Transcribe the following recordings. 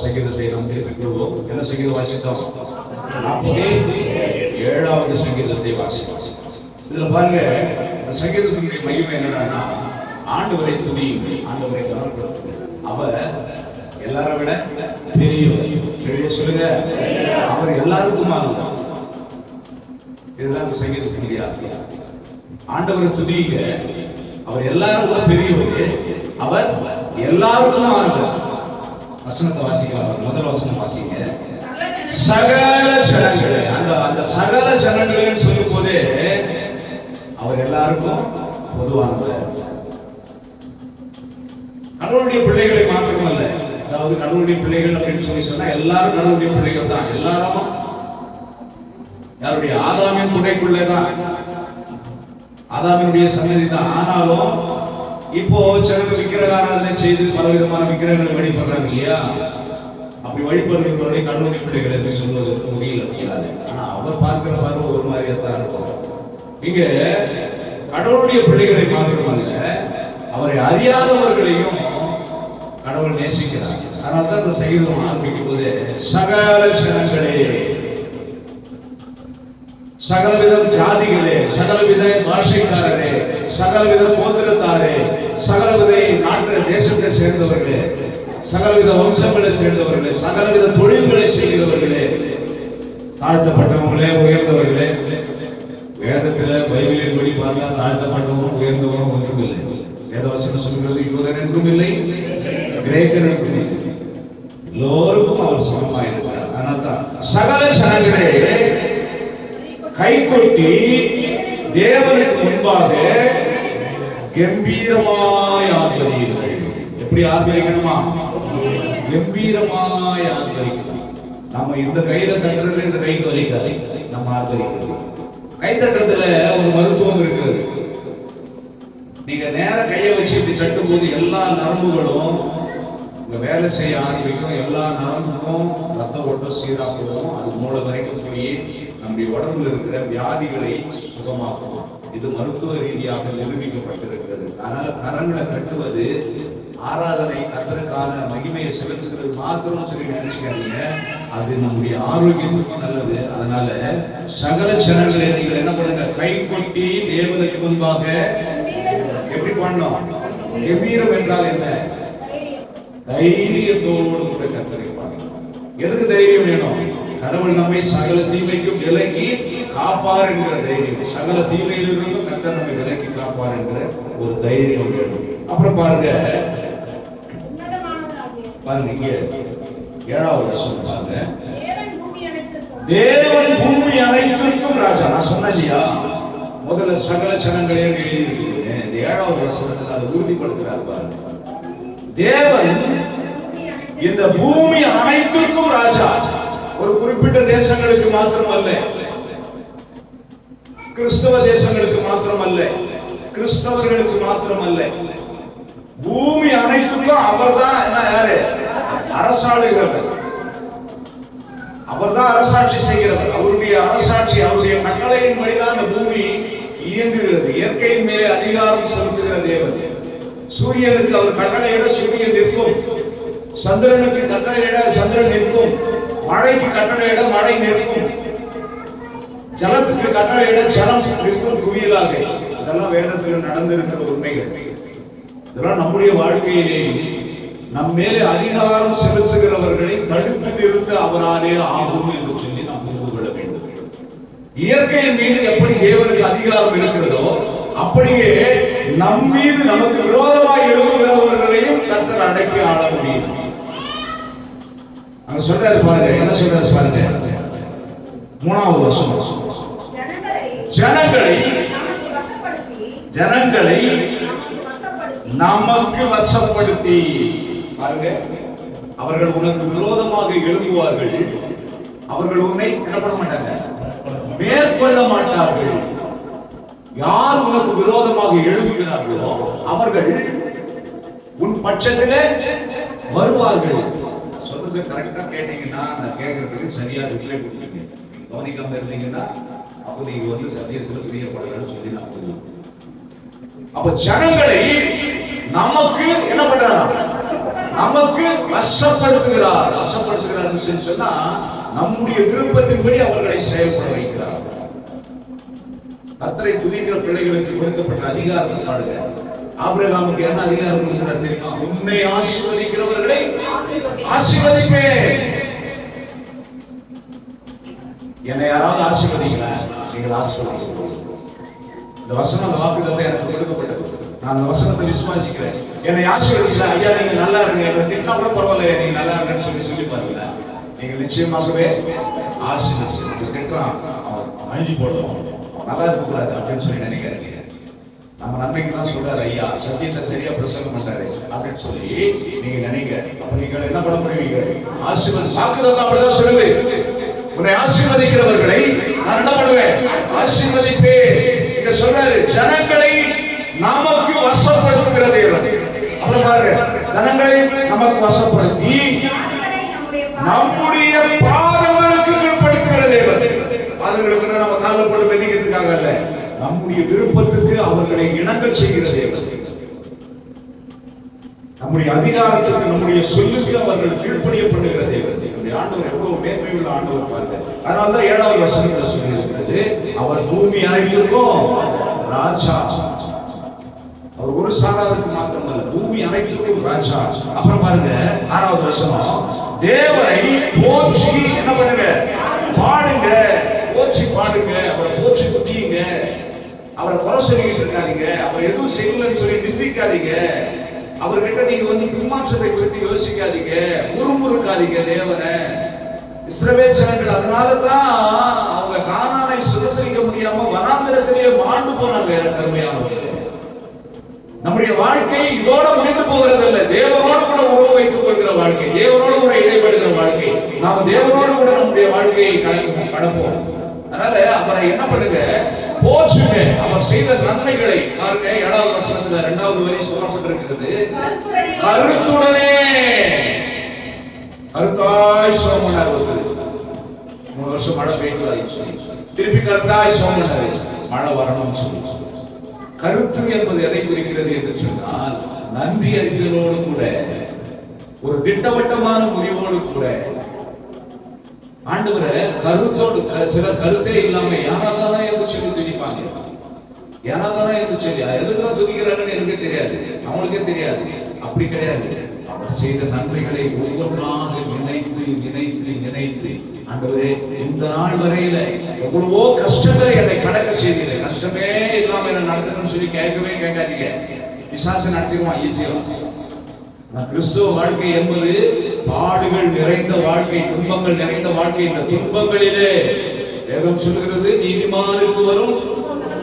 சங்கீதத்தை நாம் திருப்பிக் கொள்வோம். என்ன சங்கீதம் வாசித்தோம்? 47வது சங்கீதத்தை வாசித்தோம். இதுல பாருங்க, இந்த சங்கீதத்தினுடைய மையம் என்னன்னா, ஆண்டவரை துதியுங்கள், ஆண்டவரை கனப்படுத்துங்கள். அவர் எல்லாரை விட பெரியவர். சொல்லுங்க, அவர் எல்லாருக்கும் ஆகுதான். இதுதான் அந்த சங்கீதத்தினுடைய அர்த்தம். ஆண்டவரை துதியுங்க, அவர் எல்லாரும் விட பெரியவர், அவர் எல்லாருக்கும் ஆகுதான். வசனத்தை வாசிக்கலாம். முதல் வசனம் வாசிங்க. சகல ஜனங்களே, அந்த சகல ஜனங்களேன்னு சொல்லும் போதே அவர் எல்லாருக்கும் பொதுவானவர். கடவுளுடைய பிள்ளைகளை மாத்திரமல்ல, அதாவது கடவுளுடைய பிள்ளைகள் அப்படின்னு சொல்லி சொன்னா எல்லாரும் கடவுளுடைய பிள்ளைகள் தான். எல்லாரும் யாருடைய? ஆதாமின் துணைக்குள்ளேதான், ஆதாமினுடைய சன்னதி தான். ஆனாலும் இப்போ சிலர் விக்கிரக ஆராதனை செய்து பலவிதமான விக்கிரகங்களை வழிபடுறாங்க இல்லையா? அப்படி வழிபடுறவர்களுடைய கடவுளுடைய பிள்ளைகள் என்று சொல்வதற்கு முடியல. ஆனா அவர் பார்க்கிற பார்வை ஒரு மாதிரியா தான் இருக்கும். இங்க கடவுளுடைய பிள்ளைகளை மாத்திரமல்ல, அவரை அறியாதவர்களையும் கடவுள் நேசிக்கிறார். அதனால்தான் இந்த சங்கீதம் ஆரம்பிக்கும் போது சகல ஜனங்களே, சகலவித ஜாதிகளே, சகலவித பாஷைக்காரரே, சகலவித கோத்திரத்தாரே, சகலவித நாட்டு தேசத்தை சேர்ந்தவர்களே, சகலவித வம்சங்களை சேர்ந்தவர்களே, சகலவித தொழில்களை செய்கிறவர்களே, தாழ்த்தப்பட்டவர்களே, உயர்ந்தவர்களே. வேதத்துல பைபிளின் படி பார்த்தா தாழ்த்தப்பட்டவரும் உயர்ந்தவரும் ஒன்றும் இல்லை. வேதவசனம் சொல்கிறது யூதன் என்றும் இல்லை, கிரேக்கர் என்றும் இல்லை, எல்லோருக்கும் அவர் சமமாயிருக்கிறார். அதனால்தான் சகல ஜனங்களே கை கொட்டி தேவனுக்கு முன்பாக கம்பீரமாய் ஆர்ப்பரியுங்கள். எப்படி ஆர்ப்பரிக்கணுமா? கம்பீரமாய் ஆர்ப்பரிக்கணும். நம்ம இந்த கையில தட்டுறது இந்த கைக்கு வலிக்காது. நம்ம ஆர்ப்பரிக்கணும். கை தட்டுறதுல ஒரு மருத்துவம் இருக்கிறது. நீங்க நேர கையை வச்சு இப்படி தட்டும் போது எல்லா நரம்புகளும் இங்க வேலை செய்ய ஆரம்பிக்கும். எல்லா நரம்புக்கும் ரத்த ஓட்டம் சீரா போகும். அது மூளை வரைக்கும் போய் நம்முடைய உடம்புல இருக்கிற வியாதிகளை சுகமாக்கும். இது மருத்துவ ரீதியாக நிரூபிக்கப்பட்டிருக்கிறது. அதனால கரங்களை கட்டுவது ஆராதனை கர்த்தருக்கான மகிமையை செலுத்துகிறது மாத்திரம் சொல்லி நினைச்சுக்காதீங்க. அது நம்முடைய ஆரோக்கியத்துக்கும் நல்லது. அதனால சகல ஜனங்களே நீங்கள் என்ன பண்ணுங்க? கை கொட்டி தேவனுக்கு முன்பாக எப்படி பண்ணோம்? கம்பீரம் என்றால் என்ன? தைரியத்தோடு கூட கர்த்தரை பாடணும். எதுக்கு தைரியம் வேணும்? கடவுள் நம்மை சகல தீமைக்கும் விலக்கி காப்பார் என்கிற தைரியம். சகல தீமையிலிருந்து கர்த்தர் நம்மை விலக்கி காப்பார் என்கிற ஒரு தைரியம் வேணும். அப்புறம் பாருங்க, இங்க 7வது வசனம் பாருங்க. தேவன் பூமி அனைத்திற்கும் ராஜா. நான் சொன்னேன் இல்லையா, முதல்ல சகல ஜனங்களே எழுதியிருக்கிறேன். இந்த 7வது வசனத்தை அதை உறுதிப்படுத்துறார் பாருங்க. தேவன் இந்த பூமி அனைத்திற்கும் ராஜா. ஒரு குறிப்பிட்ட தேசங்களுக்கு மாத்திரமல்ல, கிறிஸ்தவ தேசங்களுக்கு மாத்திரமல்ல, கிறிஸ்தவர்களுக்கு மாத்திரமல்ல, பூமி அனைத்துக்கும் அவர்தான் என்ன? யாரு? அரசாளுகிறவர். அவர்தான் அரசாட்சி செய்கிறவர். அவருடைய அரசாட்சி, அவருடைய கட்டளையின் படிதான் அந்த பூமி இயங்குகிறது. இயற்கையின் மேலே அதிகாரம் செலுத்துகிற தேவன். சூரியனுக்கு அவர் கட்டளையிட சூரியன் நிற்கும், சந்திரனுக்கு கட்டளையிட சந்திரன் நிற்கும், மழைக்கு கட்டளையிட மழை நிற்கும், ஜலத்துக்கு கட்டளையிட ஜலம் நிற்கும் குவியலாக. இதெல்லாம் வேதத்தில் நடந்திருக்கிற உண்மைகள். இதெல்லாம் நம்முடைய வாழ்க்கையிலே நம் மேலே அதிகாரம் செலுத்துகிறவர்களை தடுத்து நிறுத்த அவராலே ஆகும் என்று சொல்லி நாம் புரிந்து கொள்ள வேண்டும். இயற்கையின் மீது எப்படி தேவனுக்கு அதிகாரம் இருக்கிறதோ அப்படியே நம் மீது நமக்கு விரோதமாய் எழுதுகிறவர்களையும் கர்த்தர் அடக்கி ஆள முடியும். அங்க சொல்றாரு பாருங்க, என்ன சொல்றாரு பாருங்க. 3வது வசனம். ஜனங்களை நமக்கு வசப்படுத்தி பாருங்க. அவர்கள் உனக்கு விரோதமாக எழும்புவார்கள், அவர்கள் உன்னை என்ன பண்ண மாட்டாங்க? மேற்கொள்ள மாட்டார்கள். யார் உனக்கு விரோதமாக எழும்புகிறார்களோ அவர்கள் உன் பட்சத்திலே வருவார்கள். சொல்றது கரெக்டா கேட்டீங்கன்னா, நான் கேட்கறதுக்கு சரியா ரிப்ளை கொடுத்தீங்க. கவனிக்காம இருந்தீங்கன்னா அப்ப நீங்க வந்து சத்தியத்துல பிரியப்படலன்னு சொல்லி நான் சொல்லுவேன். அப்ப ஜனங்களை நமக்கு என்ன பண்றாங்க? நமக்கு வசப்படுத்துகிறார். வசப்படுத்துகிறார் சொன்னா நம்முடைய விருப்பத்தின்படி அவர்களை செயல்பட வைக்கிறார். கர்த்தரை துதிக்கிற பிள்ளைகளுக்கு கொடுக்கப்பட்ட அதிகாரத்தை பாருங்க. ஆபிரகாமுக்கு என்ன அதிகாரம் கொடுக்கிறார் தெரியுமா? உன்னை ஆசீர்வதிக்கிறவர்களை ஆசீர்வதிப்பேன். என்னை யாராவது ஆசீர்வதிங்களா? நீங்கள் ஆசீர்வதிங்க. இந்த வசனம், அந்த வாக்குத்தத்தம் எனக்கு கொடுக்கப்பட்டது. நான் அந்த வசனத்தை விசுவாசிக்கிறேன். என்னை ஆசீர்வதிச்சா, ஐயா நீங்க நல்லா இருங்க, எங்களை திட்டினா கூட பரவாயில்ல, நீங்க நல்லா இருங்கன்னு சொல்லி பாருங்க. நீங்கள் நிச்சயமாகவே ஆசீர்வதிச்சு திட்டுறான், அவன் அழிஞ்சு போடுவோம், நல்லா இருக்கக்கூடாது அப்படின்னு சொல்லி நினைக்கிறீங்க. நம்ம நன்மைக்கு தான் சொல்றாரு ஐயா, சத்தியத்தை சரியா பிரசங்கம் பண்றாரு அப்படின்னு சொல்லி நீங்க நினைங்க. அப்ப நீங்க என்ன பண்ண முடியுங்க? ஆசீர்வாதம். வாக்குத்தத்தம் அப்படிதான் சொல்லுது. உன்னை ஆசீர்வதிக்கிறவர்களை நான் என்ன பண்ணுவேன்? ஆசீர்வதிப்பேன். இங்க சொல்றாரு, ஜனங்களை நமக்கு வசப்படுத்துகிற தேவன். அப்புறம் பாருங்க, ஜனங்களை நமக்கு வசப்படுத்தி நம்முடைய பாதங்களுக்கு கீழ்ப்படுத்துகிற தேவன். பாதங்களுக்கு நம்ம காலில் போட்டு மெதிக்கிறதுக்காக அல்ல, நம்முடைய விருப்பத்துக்கு அவர்களை இணங்க செய்கிற தேவன். நம்முடைய அதிகாரத்துக்கு, நம்முடைய சொல்லுக்கு அவர்கள் கீழ்ப்படியப்படுகிற தேவன். நம்முடைய ஆண்டவர் எவ்வளவு மேன்மையுள்ள ஆண்டவர் பாருங்க. அதனால்தான் 7வது வசனத்தில் சொல்லியிருக்கிறது, அவர் பூமி அனைத்திற்கும் ராஜா. அவர் ஒரு சாராருக்கு மாத்திரமல்ல, பூமி அனைத்திற்கும் ராஜா. அப்புறம் பாருங்க 6வது வசனம், தேவனை போற்றி என்ன பண்ணுங்க? பாடுங்க, போற்றி பாடுங்க, அவரை போற்றி துதியுங்க. அவரை குறை சொல்லிட்டு இருக்காதீங்க, அவர் எதுவும் செய்யலன்னு சொல்லி நிந்திக்காதீங்க. அவர்கிட்ட நீங்க பின்மாற்றத்தை குறித்து யோசிக்காதீங்க, முறுமுறுக்காதீங்க தேவனை. இஸ்ரவேல் ஜனங்கள் அதனாலதான் அவங்க கானானை சுதந்திரிக்க முடியாம வனாந்திரத்திலேயே மாண்டு போனாங்க. கருமையானவர்களே, நம்முடைய வாழ்க்கை இதோட முடிந்து போகிறது அல்ல. தேவனோடு கூட உறவு வைத்துக் கொள்கிற வாழ்க்கை, தேவனோடு கூட இடைப்படுகிற வாழ்க்கை. நாம தேவனோடு கூட நம்முடைய வாழ்க்கையை கடப்போம். அதனால அவரை என்ன பண்ணுங்க? போற்றுங்க. அவர் செய்த நன்மைகளை பாருங்க. 7வது வசனத்துல 2வது வரி சொல்லப்பட்டிருக்கிறது, கருத்துடனே. கருத்தாய் சோமனார் 3 வருஷம் மழை பெய்யுது, திருப்பி கருத்தாய் சோமனார் மழை வரணும்னு சொல்லி. கருத்து என்பது எதை குறிக்கிறது என்று சொன்னால், நன்றி அறிதலோடு கூட, ஒரு திட்டவட்டமான முடிவோடு கூட ஆண்டவரை கருத்தோடு. சிலர் கருத்தே இல்லாம யாராதானே என்று சொல்லி துதிப்பாங்க, யாராதானே என்று சொல்லி எதுக்குதான் துதிக்கிறாங்கன்னு எனக்கு தெரியாது, அவங்களுக்கே தெரியாது. அப்படி கிடையாது. அவர் செய்த நன்மைகளை ஒவ்வொன்றாக நினைத்து நினைத்து நினைத்து, ஆண்டவரே இந்த நாள் வரையில எவ்வளவோ கஷ்டங்களை என்னை கடக்க செய்தீங்க, கஷ்டமே இல்லாம என்ன நடந்ததுன்னு சொல்லி கேட்கவே கேட்காதீங்க. பிசாசு நடத்திடுவான் ஈஸியா. கிறிஸ்துவ வாழ்க்கை என்பது பாடுகள் நிறைந்த வாழ்க்கை, துன்பங்கள் நிறைந்த வாழ்க்கை. இந்த துன்பங்களிலே வேதம் சொல்கிறது, நீதிமானுக்கு வரும்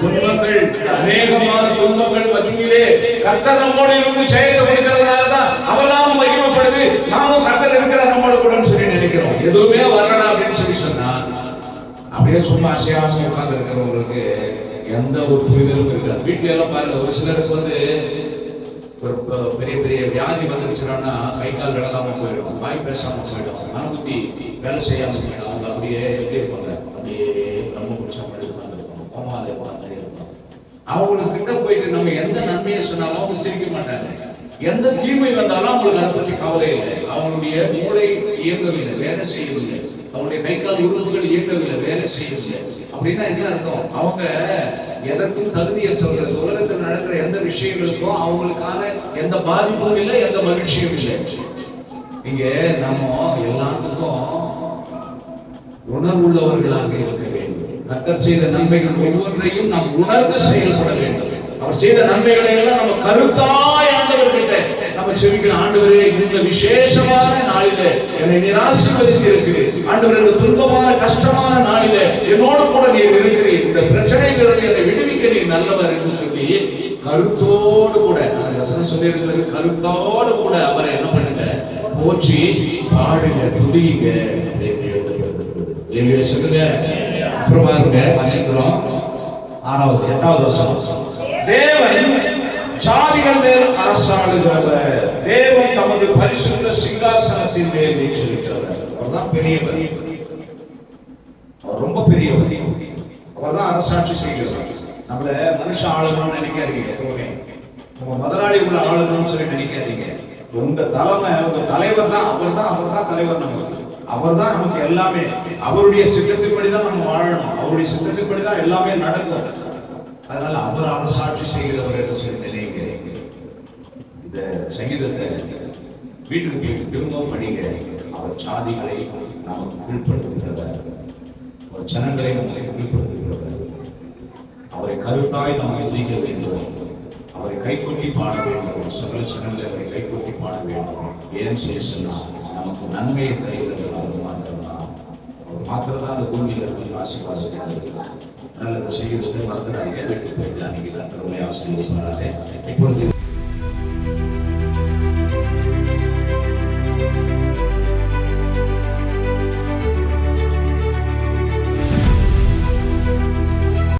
துன்பங்கள், அநேகமான துன்பங்கள் மத்தியிலே கர்த்தர் நம்மோடு இருந்து ஜெயத்தை கொடுக்கிறதுனாலதான் அவர் நாம மகிமைப்படுது. நாமும் கர்த்தர் இருக்கிறார் நம்மோடு கூட சொல்லி நினைக்கிறோம். எதுவுமே வரலாம் அப்படின்னு சொல்லி சொன்னா, அப்படியே சும்மா அசையாம உட்கார்ந்து இருக்கிறவங்களுக்கு எந்த ஒரு புரிதலும் இருக்காது. வீட்டுல எல்லாம் பாருங்க, ஒரு சிலருக்கு ஒரு பெரிய பெரிய வியாதி வந்துருச்சுன்னா கை கால் விளக்காம போயிடும், வாய் பேசாம போயிடும், மனபுத்தி வேலை செய்யாம போயிடும். அவங்க அப்படியே எப்படி இருப்பாங்க? அப்படியே ரொம்ப பிடிச்சா அவங்களுக்கு கிட்ட போயிட்டு நம்ம எந்த நன்மையை சொன்னாலும் அவங்க சிரிக்க மாட்டாங்க. எந்த தீமை வந்தாலும் அவங்களுக்கு அதை பற்றி கவலை இல்லை. அவங்களுடைய மூளை இயங்கவில்லை, வேலை செய்யவில்லை. அவங்களுடைய கை கால் உறுப்புகள் இயங்கவில்லை, வேலை செய்யவில்லை. அப்படின்னா என்ன அர்த்தம்? அவங்க எதற்கும் தகுதியற்றவர்கள். உலகத்தில் நடக்கிற எந்த விஷயங்களுக்கும் அவங்களுக்கான எந்த பாதிப்பும் இல்லை, எந்த மகிழ்ச்சியும் இல்லை. இங்க நம்ம எல்லாத்துக்கும் உணர்வுள்ளவர்களாக இருக்க வேண்டும். கர்த்தர் செய்த நன்மைகள் ஒவ்வொன்றையும் நாம் உணர்ந்து செயல்பட வேண்டும். அவர் செய்த நன்மைகளை எல்லாம் நம்ம கருத்தாய் ஆண்டவர்கிட்ட நம்ம செவிக்கணும். ஆண்டவரே, இந்த விசேஷமான நாளிலே என்னை நீர் ஆசீர்வதித்து இருக்கிறீர். ஆண்டவரே, இந்த துன்பமான கஷ்டமான நாளிலே என்னோடு கூட நீர் இருக்கிறீர். இந்த பிரச்சனைகளை என்னை விடுவிக்க நீர் நல்லவர் என்று சொல்லி கருத்தோடு கூட, அந்த வசனம் சொல்லி இருக்கிறது, கருத்தோடு கூட அவரை என்ன பண்ணுங்க? போற்றி பாடுங்க, துதியுங்க. சொல்லுங்க. அப்புறம் பாருங்க, வாசிக்கிறோம் 6வது 8வது வசனம், தேவன் ஜாதிகள் மேல் அரசாளுகிறவர், தேவன் தமது பரிசுத்த சிங்காசனத்தின் மேல் வீற்றிருக்கிறவர். அவர்தான் பெரியவர், அவர் ரொம்ப பெரியவர், அவர்தான் அரசாட்சி செய்கிறவர். நம்மள மனுஷ ஆளுநர்னு நினைக்காதீங்க. எப்பவுமே நம்ம முதலாளி உள்ள ஆளுநர்னு சொல்லி நினைக்காதீங்க. உங்க தலைமை உங்க தலைவர் தான், அவர் தான் தலைவர். நமக்கு அவர் தான் நமக்கு எல்லாமே. அவருடைய சித்தத்தின்படி தான் நம்ம வாழணும், அவருடைய சித்தத்தின்படி தான் எல்லாமே நடக்கும். அதனால அவர் சாட்சி செய்கிறவர் என்று சொல்லி நினைக்கிறேன். இந்த சங்கீதத்தை வீட்டுக்கு போய் திரும்பவும் படிங்க. அவர் சாதிகளை நமக்கு கீழ்ப்படுத்துகிறவர், ஒரு ஜனங்களை நம்மளை கீழ்ப்படுத்துகிறவர். அவரை கருத்தாய் நாம் எதிர்க்க வேண்டும், அவரை கைகொட்டி பாட வேண்டும். சகல ஜனங்களை அவரை கைகொட்டி பாட வேண்டும். ஏன் செய்ய நமக்கு நன்மையை தருகிறவர் அவர் மாத்திரம்தான். அவர் மாத்திரம்தான் அந்த பூமியில் இருந்து ஆசீர்வாதம். நல்ல செய்கிறது மறந்துடாங்க. வீட்டுக்கு போயிட்டு அன்னைக்கு ஆசீர்வதிப்பாங்க. இப்பொழுது